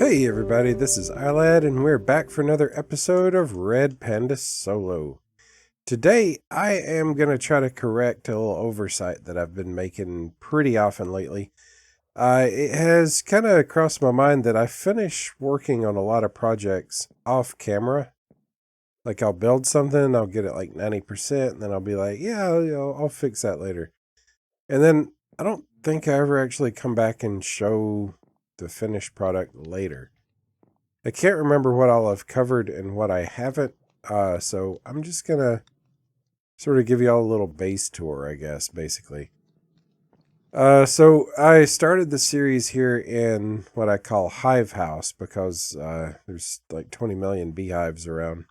Hey everybody, this is iLad and we're back for another episode of Red Panda Solo. Today I am going to try to correct a little oversight that I've been making pretty often lately. It has kind of crossed my mind that I finish working on a lot of projects off camera. Like I'll build something, I'll get it like 90%, and then I'll be like, yeah, I'll fix that later. And then I don't think I ever actually come back and show the finished product later. I can't remember what all I've covered and what I haven't, so I'm just going to sort of give you all a little base tour, I guess, basically. So I started the series here in what I call Hive House because there's like 20 million beehives around.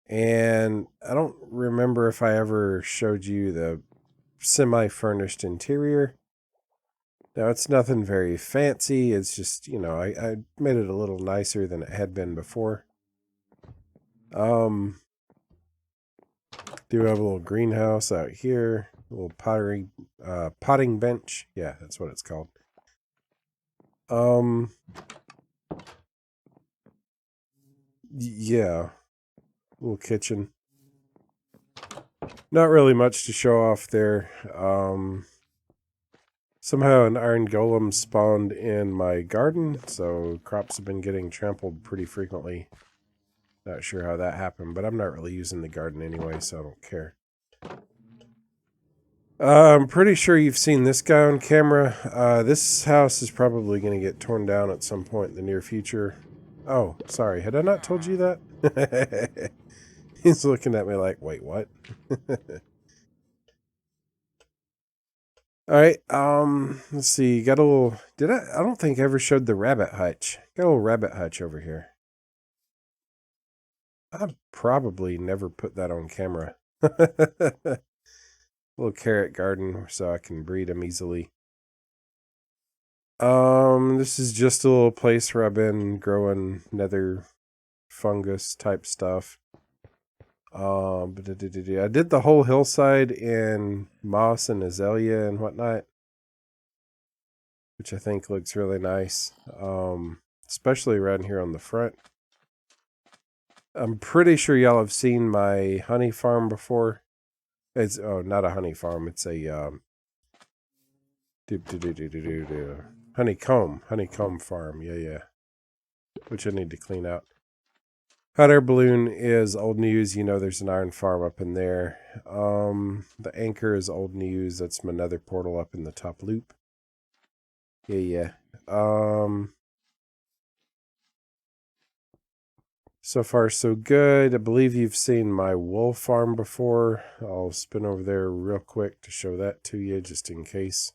And I don't remember if I ever showed you the semi-furnished interior. Now, it's nothing very fancy. It's just, I made it a little nicer than it had been before. Do have a little greenhouse out here, a little potting bench. Yeah, that's what it's called. Yeah, little kitchen. Not really much to show off there. Somehow an iron golem spawned in my garden, so crops have been getting trampled pretty frequently. Not sure how that happened, but I'm not really using the garden anyway, so I don't care. I'm pretty sure you've seen this guy on camera. This house is probably going to get torn down at some point in the near future. Oh, sorry. Had I not told you that? He's looking at me like, wait, what? All right. Let's see. Got a little. I don't think I ever showed the rabbit hutch. Got a little rabbit hutch over here. I probably never put that on camera. Little carrot garden so I can breed them easily. This is just a little place where I've been growing nether fungus type stuff. I did the whole hillside in moss and azalea and whatnot, which I think looks really nice. Especially around here on the front. I'm pretty sure y'all have seen my honey farm before. It's not a honey farm. It's a honeycomb farm. Yeah. Which I need to clean out. Hot air balloon is old news. You know, there's an iron farm up in there. The anchor is old news. That's my nether portal up in the top loop. Yeah. So far, so good. I believe you've seen my wool farm before. I'll spin over there real quick to show that to you, just in case.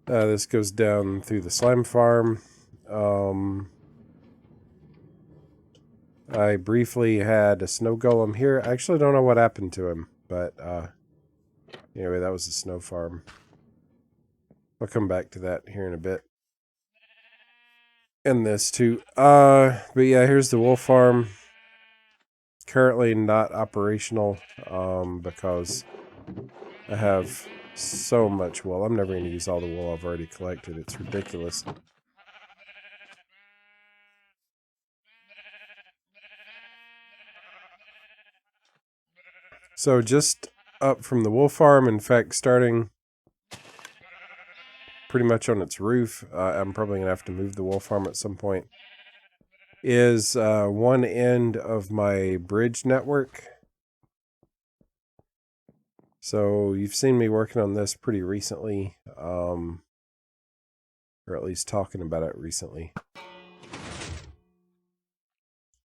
This goes down through the slime farm. I briefly had a snow golem here. I actually don't know what happened to him, but anyway, that was the snow farm. I'll come back to that here in a bit. And this too. But yeah, here's the wool farm. Currently not operational because I have so much wool. I'm never going to use all the wool I've already collected. It's ridiculous. So just up from the wool farm, in fact, starting pretty much on its roof, I'm probably going to have to move the wool farm at some point, is one end of my bridge network. So you've seen me working on this pretty recently, or at least talking about it recently.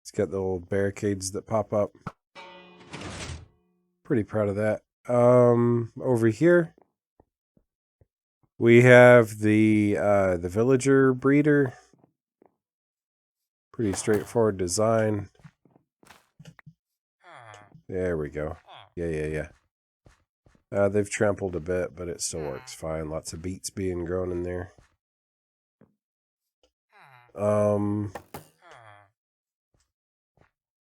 It's got the little barricades that pop up. Pretty proud of that. Over here, we have the villager breeder. Pretty straightforward design. There we go. Yeah. They've trampled a bit, but it still works fine. Lots of beets being grown in there.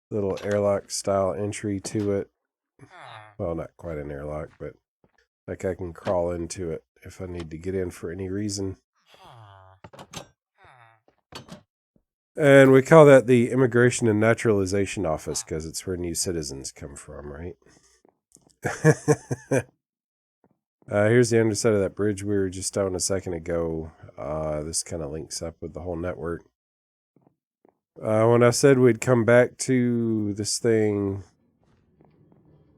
Little airlock style entry to it. Well, not quite an airlock, but like I can crawl into it if I need to get in for any reason. And we call that the Immigration and Naturalization Office because it's where new citizens come from, right? Here's the underside of that bridge we were just on a second ago. This kind of links up with the whole network. When I said we'd come back to this thing,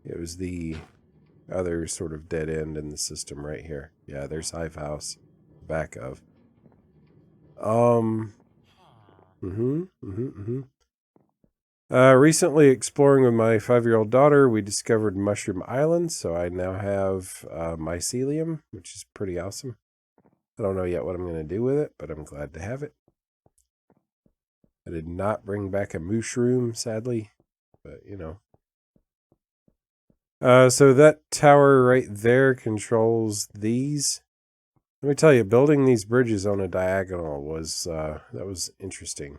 it was the other sort of dead end in the system right here. Yeah, there's Hive House, back of. Recently exploring with my 5-year-old daughter, we discovered Mushroom Island, so I now have mycelium, which is pretty awesome. I don't know yet what I'm going to do with it, but I'm glad to have it. I did not bring back a mushroom, sadly, but you know. So that tower right there controls these. Let me tell you, building these bridges on a diagonal was that was interesting,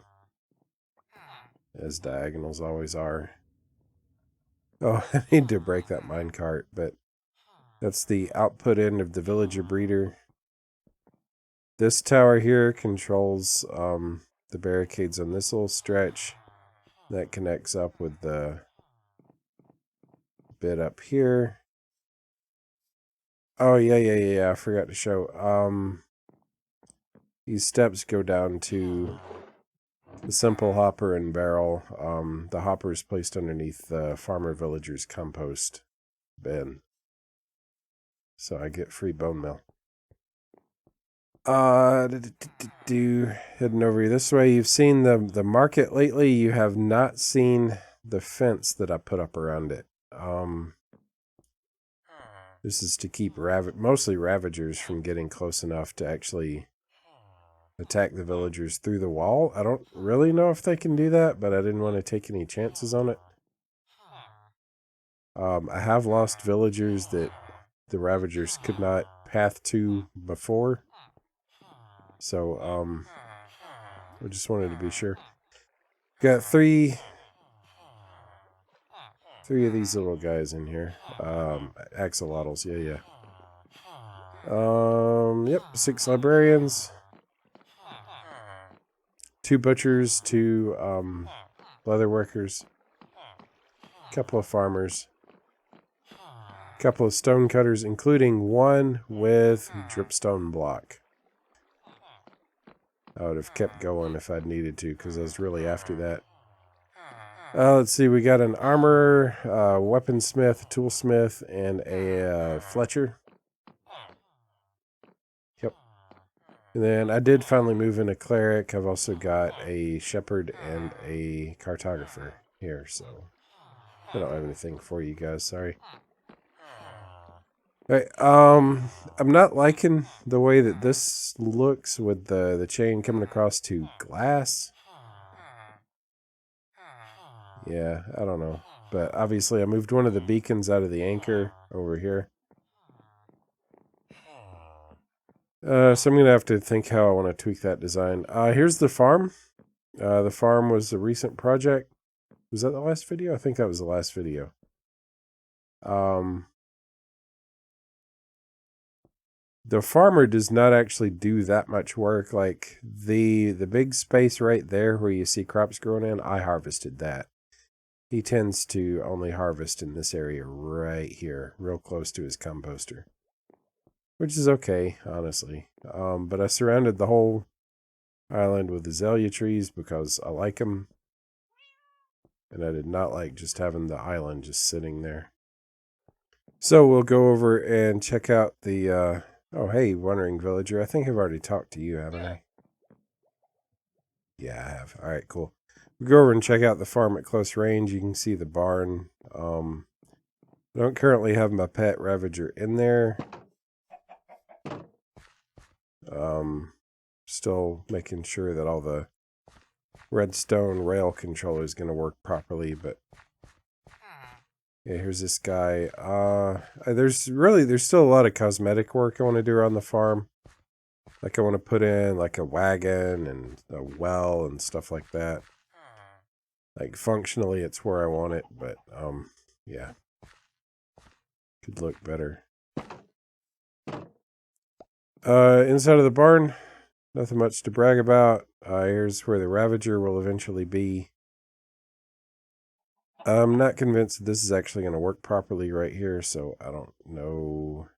as diagonals always are. Oh, I need to break that minecart, but that's the output end of the villager breeder. This tower here controls the barricades on this little stretch. That connects up with the bit up here. Oh, yeah. I forgot to show. These steps go down to the simple hopper and barrel. The hopper is placed underneath the farmer villager's compost bin. So I get free bone meal. Heading over this way. You've seen the market lately. You have not seen the fence that I put up around it. This is to keep mostly ravagers from getting close enough to actually attack the villagers through the wall. I don't really know if they can do that, but I didn't want to take any chances on it. I have lost villagers that the ravagers could not path to before. So, I just wanted to be sure. Got three of these little guys in here. Axolotls, yeah. Yep, 6 librarians. 2 butchers, 2 leather workers. A couple of farmers. A couple of stone cutters, including one with dripstone block. I would have kept going if I'd needed to, because I was really after that. Let's see, we got an armorer, weaponsmith, toolsmith, and a Fletcher. Yep. And then I did finally move in a cleric. I've also got a shepherd and a cartographer here, so I don't have anything for you guys, sorry. Alright, I'm not liking the way that this looks with the chain coming across to glass. Yeah, I don't know. But obviously I moved one of the beacons out of the anchor over here. So I'm going to have to think how I want to tweak that design. Here's the farm. The farm was a recent project. Was that the last video? I think that was the last video. The farmer does not actually do that much work. Like the big space right there where you see crops growing in, I harvested that. He tends to only harvest in this area right here, real close to his composter. Which is okay, honestly. But I surrounded the whole island with azalea trees because I like them. And I did not like just having the island just sitting there. So we'll go over and check out the... oh, hey, Wandering Villager. I think I've already talked to you, haven't I? Yeah, I have. Alright, cool. We'll go over and check out the farm at close range. You can see the barn. I don't currently have my pet Ravager in there. Still making sure that all the redstone rail controller is going to work properly, but yeah, here's this guy. There's still a lot of cosmetic work I want to do around the farm. Like I want to put in like a wagon and a well and stuff like that. Like functionally it's where I want it, but yeah. Could look better. Inside of the barn, Nothing much to brag about. Here's where the Ravager will eventually be. I'm not convinced that this is actually going to work properly right here, so I don't know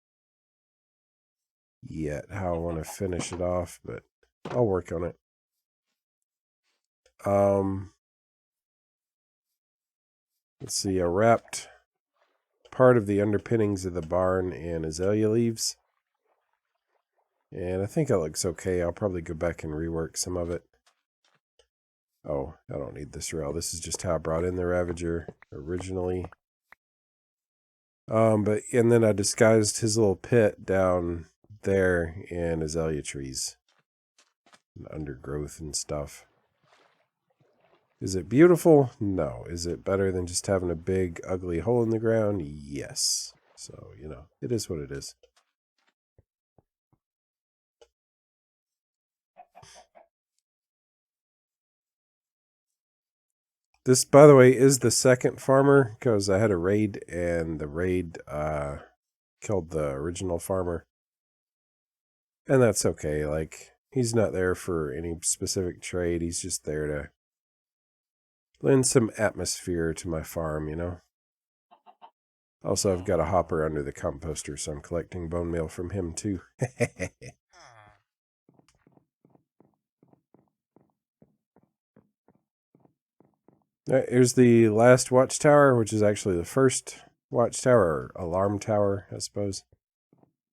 yet how I want to finish it off, but I'll work on it. Let's see, I wrapped part of the underpinnings of the barn in azalea leaves. And I think it looks okay. I'll probably go back and rework some of it. Oh, I don't need this rail. This is just how I brought in the Ravager originally. And then I disguised his little pit down there in azalea trees and undergrowth and stuff. Is it beautiful? No. Is it better than just having a big, ugly hole in the ground? Yes. So, you know, it is what it is. This, by the way, is the second farmer, because I had a raid, and the raid killed the original farmer. And that's okay. Like, he's not there for any specific trade. He's just there to lend some atmosphere to my farm, you know? Also, I've got a hopper under the composter, so I'm collecting bone meal from him, too. Alright, here's the last watchtower, which is actually the first watchtower, or alarm tower, I suppose.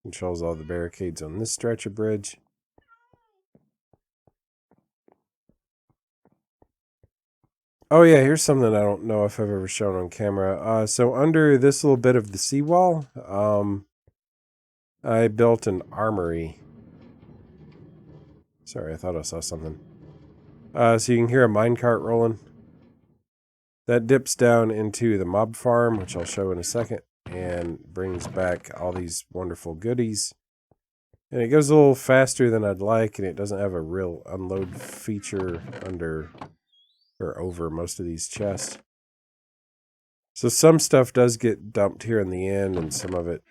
Controls all the barricades on this stretch of bridge. Oh yeah, here's something I don't know if I've ever shown on camera. So under this little bit of the seawall, I built an armory. Sorry, I thought I saw something. So you can hear a minecart rolling. That dips down into the mob farm, which I'll show in a second, and brings back all these wonderful goodies. And it goes a little faster than I'd like, and it doesn't have a real unload feature under or over most of these chests. So some stuff does get dumped here in the end, and some of it,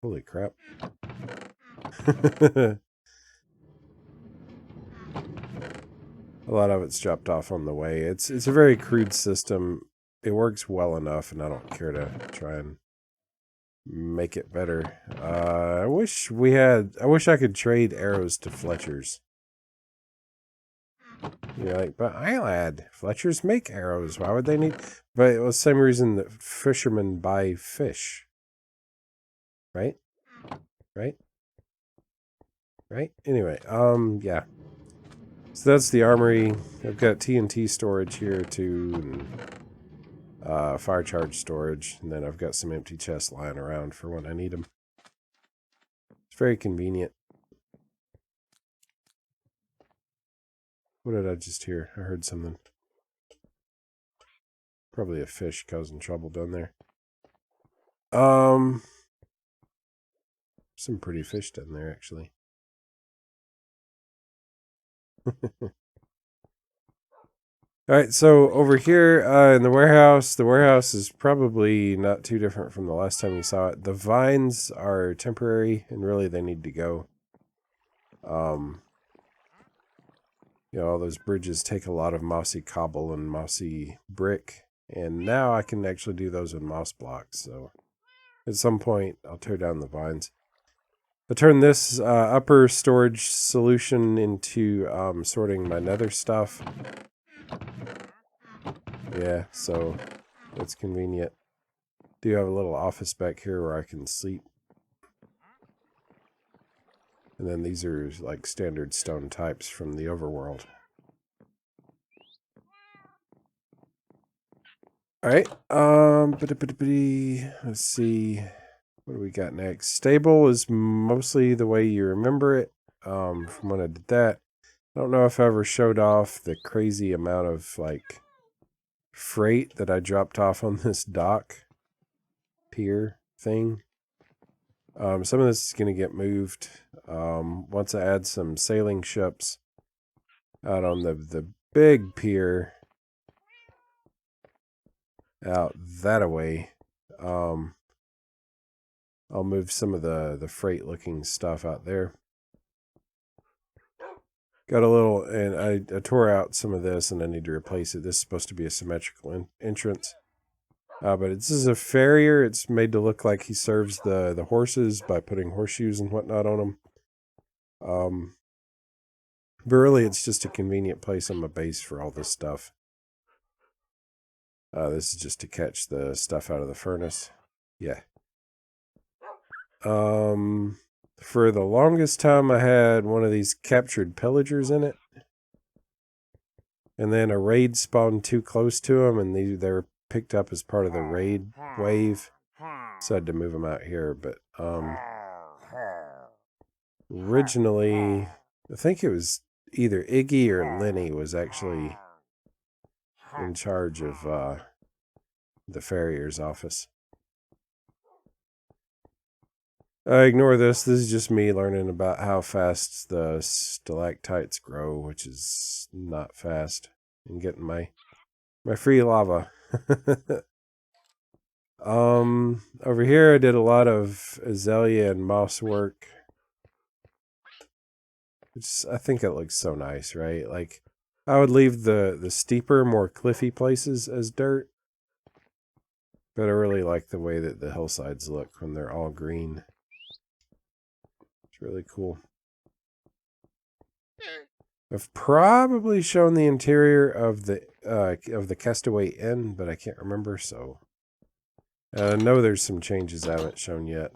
holy crap. A lot of it's dropped off on the way. It's a very crude system. It works well enough, and I don't care to try and make it better. I wish I could trade arrows to Fletchers. You're like, but Ilad, Fletchers make arrows. Why would they need? But it was the same reason that fishermen buy fish. Right? Right? Right? Anyway, yeah. So that's the armory. I've got TNT storage here too, and fire charge storage, and then I've got some empty chests lying around for when I need them. It's very convenient. What did I just hear? I heard something. Probably a fish causing trouble down there. Some pretty fish down there, actually. Alright, so over here in the warehouse is probably not too different from the last time you saw it. The vines are temporary, and really they need to go. You know, all those bridges take a lot of mossy cobble and mossy brick, and now I can actually do those with moss blocks, so at some point I'll tear down the vines. I turn this upper storage solution into sorting my nether stuff. Yeah, so it's convenient. Do have a little office back here where I can sleep. And then these are like standard stone types from the overworld. Alright, let's see. What do we got next? Stable is mostly the way you remember it from when I did that. I don't know if I ever showed off the crazy amount of like freight that I dropped off on this dock pier thing. Some of this is going to get moved once I add some sailing ships out on the big pier out that away. I'll move some of the freight looking stuff out there. Got a little, and I tore out some of this, and I need to replace it. This is supposed to be a symmetrical entrance. But this is a farrier. It's made to look like he serves the horses by putting horseshoes and whatnot on them. But really, it's just a convenient place on my base for all this stuff. This is just to catch the stuff out of the furnace. Yeah. For the longest time, I had one of these captured pillagers in it. And then a raid spawned too close to them, and they were picked up as part of the raid wave. So I had to move them out here. But originally, I think it was either Iggy or Lenny was actually in charge of the farrier's office. Ignore this. This is just me learning about how fast the stalactites grow, which is not fast. And getting my free lava. Over here I did a lot of azalea and moss work. I think it looks so nice, right? Like, I would leave the steeper, more cliffy places as dirt. But I really like the way that the hillsides look when they're all green. It's really cool. I've probably shown the interior of the Castaway Inn, but I can't remember, so I know there's some changes I haven't shown yet.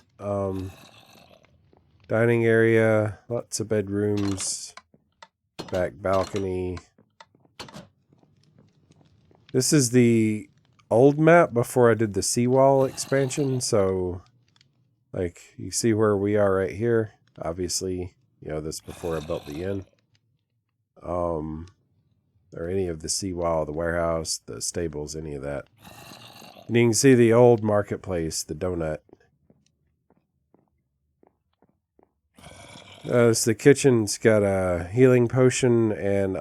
Dining area, lots of bedrooms, back balcony. This is the old map before I did the seawall expansion, so like you see where we are right here. Obviously, you know, this before I built the inn. Or any of the seawall, the warehouse, the stables, any of that. And you can see the old marketplace, the donut. So the kitchen's got a healing potion and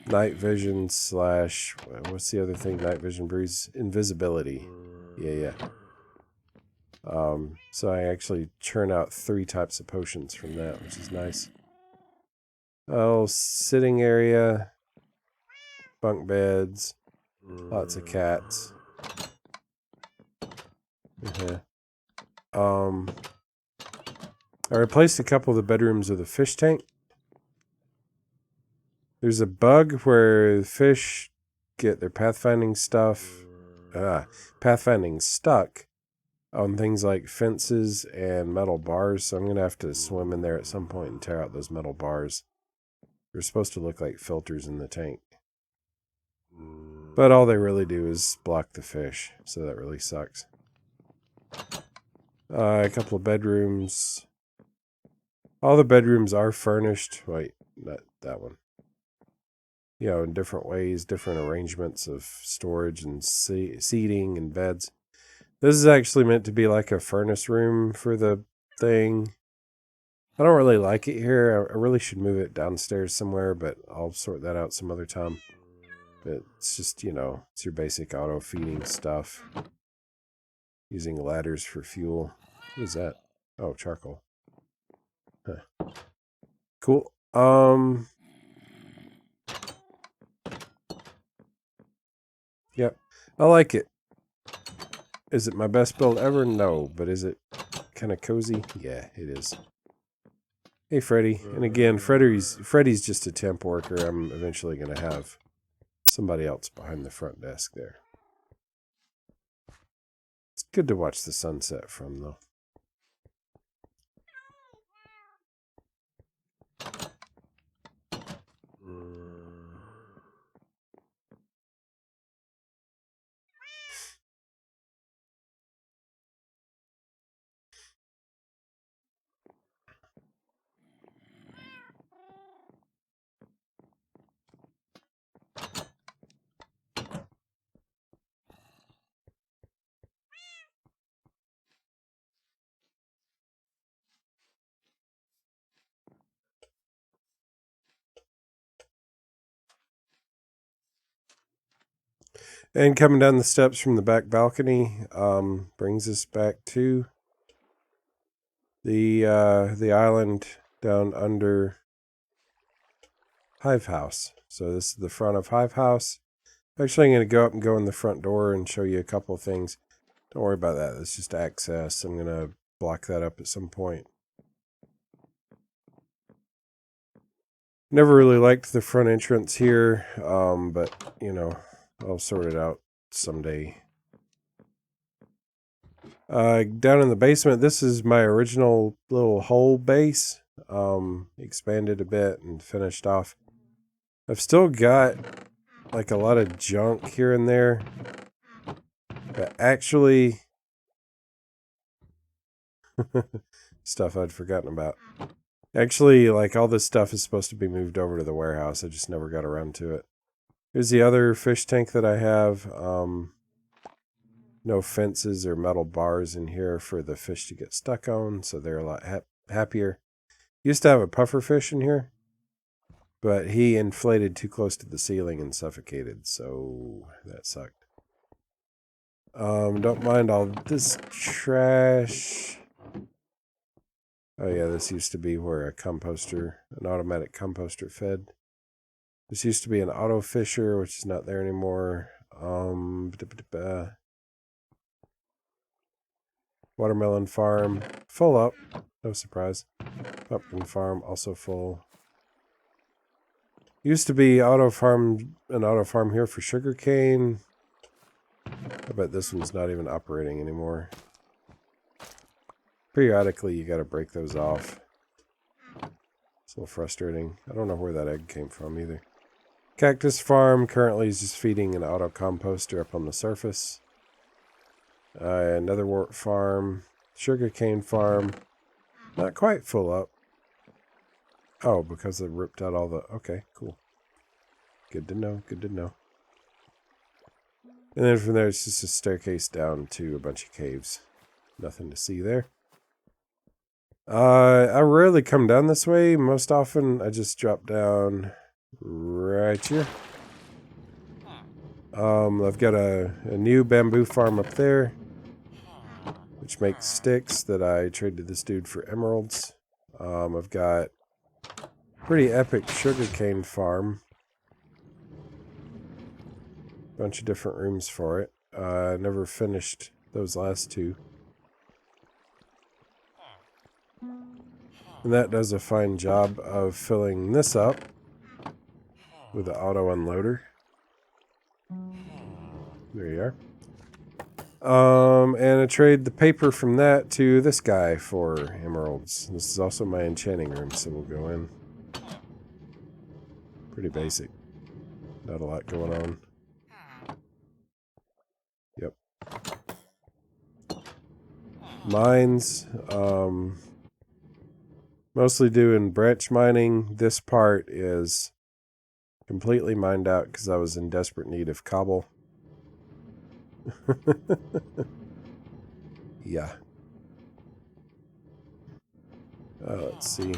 night vision / what's the other thing? Night vision brews invisibility. Yeah. So I actually churn out 3 types of potions from that, which is nice. Oh, sitting area, bunk beds, lots of cats. I replaced a couple of the bedrooms with a fish tank. There's a bug where the fish get their pathfinding stuck on things like fences and metal bars, so I'm going to have to swim in there at some point and tear out those metal bars. They're supposed to look like filters in the tank. But all they really do is block the fish, so that really sucks. A couple of bedrooms. All the bedrooms are furnished. Wait, not that one. You know, in different ways, different arrangements of storage and seating and beds. This is actually meant to be like a furnace room for the thing. I don't really like it here. I really should move it downstairs somewhere, but I'll sort that out some other time. But it's just, you know, it's your basic auto feeding stuff. Using ladders for fuel. What is that? Oh, charcoal. Huh. Cool. Yep. I like it. Is it my best build ever? No. But is it kind of cozy? Yeah, it is. Hey, Freddy. And again, Freddy's just a temp worker. I'm eventually going to have somebody else behind the front desk there. It's good to watch the sunset from, though. And coming down the steps from the back balcony brings us back to the island down under Hive House. So this is the front of Hive House. Actually, I'm going to go up and go in the front door and show you a couple of things. Don't worry about that. That's just access. I'm going to block that up at some point. Never really liked the front entrance here, but, you know, I'll sort it out someday. Down in the basement, this is my original little hole base. Expanded a bit and finished off. I've still got like a lot of junk here and there, but actually stuff I'd forgotten about. Actually, like all this stuff is supposed to be moved over to the warehouse. I just never got around to it. Here's the other fish tank that I have. No fences or metal bars in here for the fish to get stuck on, so they're a lot happier. Used to have a puffer fish in here, but he inflated too close to the ceiling and suffocated, so that sucked. Don't mind all this trash. Oh yeah, this used to be where an automatic composter fed. This used to be an auto fisher, which is not there anymore. Watermelon farm, full up. No surprise. Pumpkin farm, also full. Used to be an auto farm here for sugarcane. I bet this one's not even operating anymore. Periodically, you got to break those off. It's a little frustrating. I don't know where that egg came from either. Cactus farm currently is just feeding an auto composter up on the surface. Another wort farm. Sugarcane farm. Not quite full up. Oh, because I ripped out all the... Okay, cool. Good to know, good to know. And then from there, it's just a staircase down to a bunch of caves. Nothing to see there. I rarely come down this way. Most often, I just drop down right here. I've got a new bamboo farm up there, which makes sticks that I trade to this dude for emeralds. I've got a pretty epic sugarcane farm. Bunch of different rooms for it. Never finished those last two. And that does a fine job of filling this up with the auto unloader. There you are. And I trade the paper from that to this guy for emeralds. This is also my enchanting room, so we'll go in. Pretty basic. Not a lot going on. Yep. Mines. Mostly doing branch mining. This part is completely mined out because I was in desperate need of cobble. Yeah. Let's see.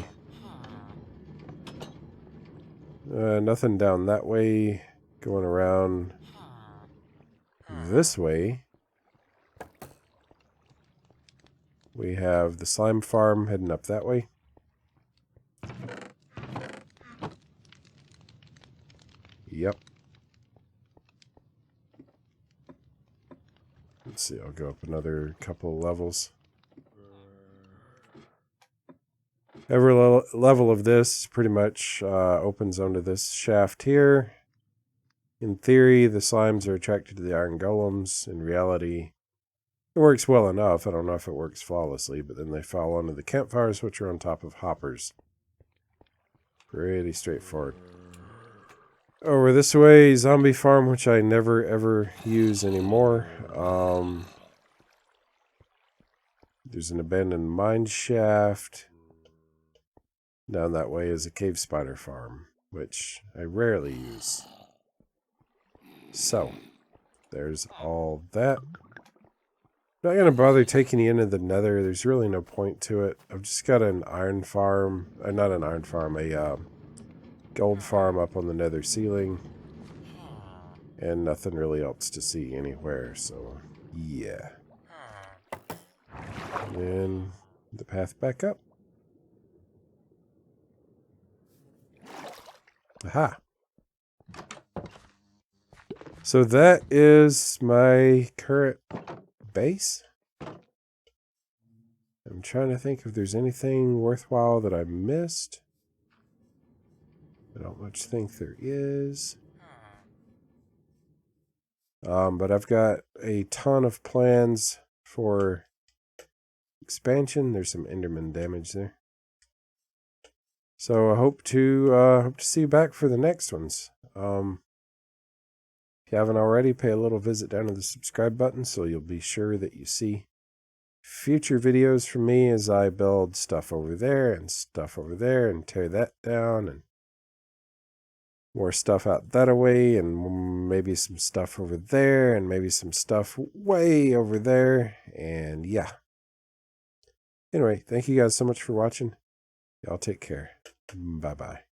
Nothing down that way. Going around this way. We have the slime farm heading up that way. Yep. Let's see, I'll go up another couple of levels. Every level of this pretty much opens onto this shaft here. In theory, the slimes are attracted to the iron golems. In reality, it works well enough. I don't know if it works flawlessly, but then they fall onto the campfires, which are on top of hoppers. Pretty straightforward. Over this way, zombie farm, which I never ever use anymore. There's an abandoned mine shaft. Down that way is a cave spider farm, which I rarely use. So, there's all that. Not going to bother taking you into the nether. There's really no point to it. I've just got an iron farm. Not an iron farm, a gold farm up on the nether ceiling. And nothing really else to see anywhere, so yeah. And then the path back up. Aha. So that is my current base. I'm trying to think if there's anything worthwhile that I missed. I don't much think there is. But I've got a ton of plans for expansion. There's some Enderman damage there. So I hope to see you back for the next ones. If you haven't already, pay a little visit down to the subscribe button so you'll be sure that you see future videos from me as I build stuff over there and stuff over there and tear that down and more stuff out that way and maybe some stuff over there and maybe some stuff way over there. And yeah. Anyway, thank you guys so much for watching. Y'all take care. Bye-bye.